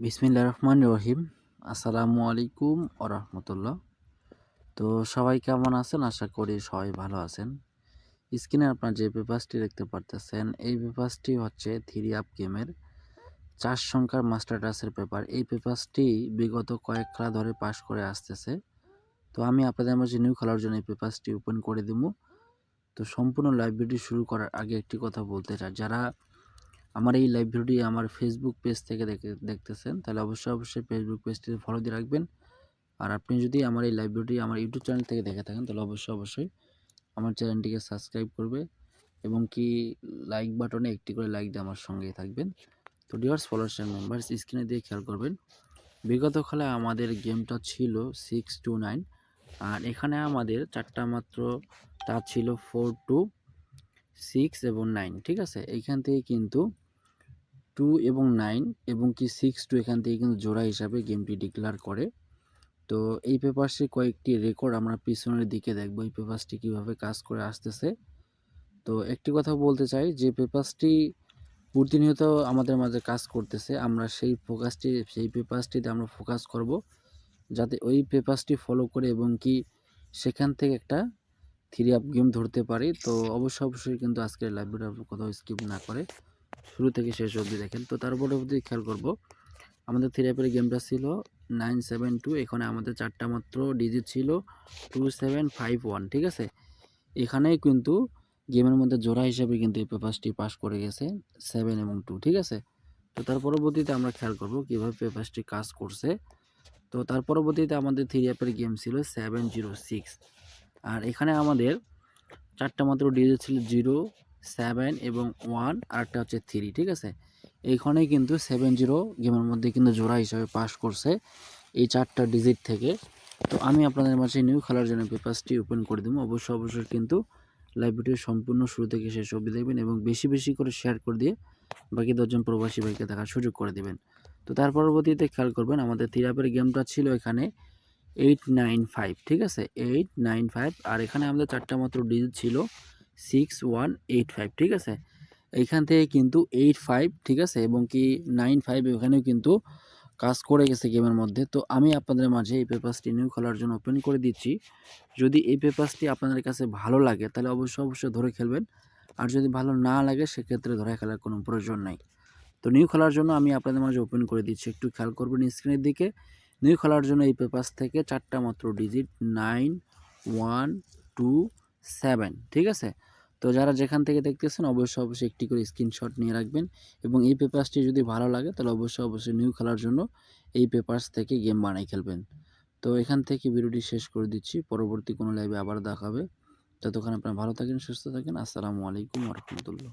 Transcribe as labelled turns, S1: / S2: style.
S1: বিসমিল্লাহির রহমানির রহিম। আসসালামু আলাইকুম ওয়া রাহমাতুল্লাহ। তো সবাই কেমন আছেন? আশা করি সবাই ভালো আছেন। স্ক্রিনে আপনারা যে পেপারসটি দেখতে পারতেছেন, এই পেপারসটি হচ্ছে থ্রি আপ গেমের 4 সংখ্যার মাস্টার টাসের পেপার। এই পেপারসটি বিগত কয়েক খেলা ধরে পাস করে আসতেছে। তো আমি আপনাদের মাঝে নিউ খেলার জন্য এই পেপারসটি ওপেন করে দিবো। তো সম্পূর্ণ লাইভ ভিডিও শুরু করার আগে একটি কথা বলতে চাই, যারা আমার এই লাইভ ভিডিওটি আমার ফেসবুক পেজ থেকে দেখতেছেন, তাহলে অবশ্যই ফেসবুক পেজটিতে ফলো দিয়ে রাখবেন। আর আপনি যদি আমার এই লাইভ ভিডিওটি আমার ইউটিউব চ্যানেল থেকে দেখে থাকেন, তাহলে অবশ্যই আমার চ্যানেলটিকে সাবস্ক্রাইব করবে এবং কি লাইক বাটনে একটি করে লাইক দিয়ে আমার সঙ্গেই থাকবেন। তো ডিয়ার্স ফলোয়ার্স অ্যান্ড মেম্বার্স, স্ক্রিনে দিয়ে খেয়াল করবেন, বিগত খেলায় আমাদের গেমটা ছিল 6-9, আর এখানে আমাদের চারটা মাত্র তা ছিল 4-2, 6 এবং 9। ঠিক আছে, এইখান থেকে কিন্তু 2 এবং 9 এবং কি 6-2 এখান থেকে কিন্তু জোড়া হিসাবে গেমটি ডিক্লেয়ার করে। তো এই পেপারসে কয়েকটি রেকর্ড আমরা পিছনের দিকে দেখব, এই পেপারসটি কীভাবে কাজ করে আসতেছে। তো একটি কথা বলতে চাই, যে পেপারসটি প্রতিনিয়ত আমাদের মাঝে কাজ করতেছে, আমরা সেই পেপারসটিতে আমরা ফোকাস করব, যাতে ওই পেপারসটি ফলো করে এবং কি সেখান থেকে একটা থ্রি আপ গেম ধরতে পারি। তো অবশ্যই কিন্তু আজকের লাইভ ভিডিও কোথাও স্কিপ না করে শুরু থেকে শেষ অবধি দেখেন। তো তার পরবর্তী খেয়াল করব, আমাদের থ্রি অ্যাপের গেমটা ছিল 972। এখানে আমাদের চারটা মাত্র ডিজিট ছিল 2751। ঠিক আছে, এখানেই কিন্তু গেমের মধ্যে জোড়া হিসাবে কিন্তু এই পেপারসটি পাস করে গেছে 7 এবং 2। ঠিক আছে, তো তার পরবর্তীতে আমরা খেয়াল করব কীভাবে পেপারসটি কাজ করছে। তো তার পরবর্তীতে আমাদের থ্রি অ্যাপের গেম ছিল 706, আর এখানে আমাদের চারটা মাত্র ডিজিট ছিল 0, 7 এবং 1, আরটা হচ্ছে 3। ঠিক আছে, এইখানেই কিন্তু 70 গেমের মধ্যে কিন্তু জোড়া হিসাবে পাস করছে এই চারটা ডিজিট থেকে। তো আমি আপনাদের মাঝে নিউ খেলার জন্য পেপারসটি ওপেন করে দেবো। অবশ্যই কিন্তু লাইভ ভিডিও সম্পূর্ণ শুরু থেকে শেষ অবধি দেখবেন এবং বেশি করে শেয়ার করে দিয়ে বাকি 10জন প্রবাসী ভাইকে দেখার সুযোগ করে দেবেন। তো তার পরবর্তীতে খেয়াল করবেন, আমাদের থ্রি অ্যাপের গেমটা ছিল এখানে 895। ঠিক আছে, 895, আর এখানে আমাদের চারটা মাত্র ডিজিট ছিল 6185। ঠিক আছে, এইখান থেকে কিন্তু 85, ঠিক আছে, এবং কি 95 এখানেও কিন্তু কাজ করে গেছে গেমের মধ্যে। তো আমি আপনাদের মাঝে এই পেপারসটি নিউ খেলার জন্য ওপেন করে দিচ্ছি। যদি এই পেপারসটি আপনাদের কাছে ভালো লাগে তাহলে অবশ্যই ধরে খেলবেন, আর যদি ভালো না লাগে সেক্ষেত্রে ধরে খেলার কোনো প্রয়োজন নাই। তো নিউ খেলার জন্য আমি আপনাদের মাঝে ওপেন করে দিচ্ছি, একটু খেয়াল করবেন স্ক্রিনের দিকে। নিউ খেলার জন্য এই পেপারস থেকে চারটা মাত্র ডিজিট 9127। ঠিক আছে, তো যারা যেখান থেকে দেখতেছেন অবশ্যই একটি করে স্ক্রিনশট নিয়ে রাখবেন এবং এই পেপারসটি যদি ভালো লাগে তাহলে অবশ্যই নিউ খেলার জন্য এই পেপারস থেকে গেম বানাই খেলবেন। তো এখান থেকে ভিডিওটি শেষ করে দিচ্ছি, পরবর্তী কোনো লাইভে আবার দেখা হবে। ততক্ষণ আপনারা ভালো থাকেন, সুস্থ থাকেন। আসসালামু আলাইকুম ওয়া রাহমাতুল্লাহ।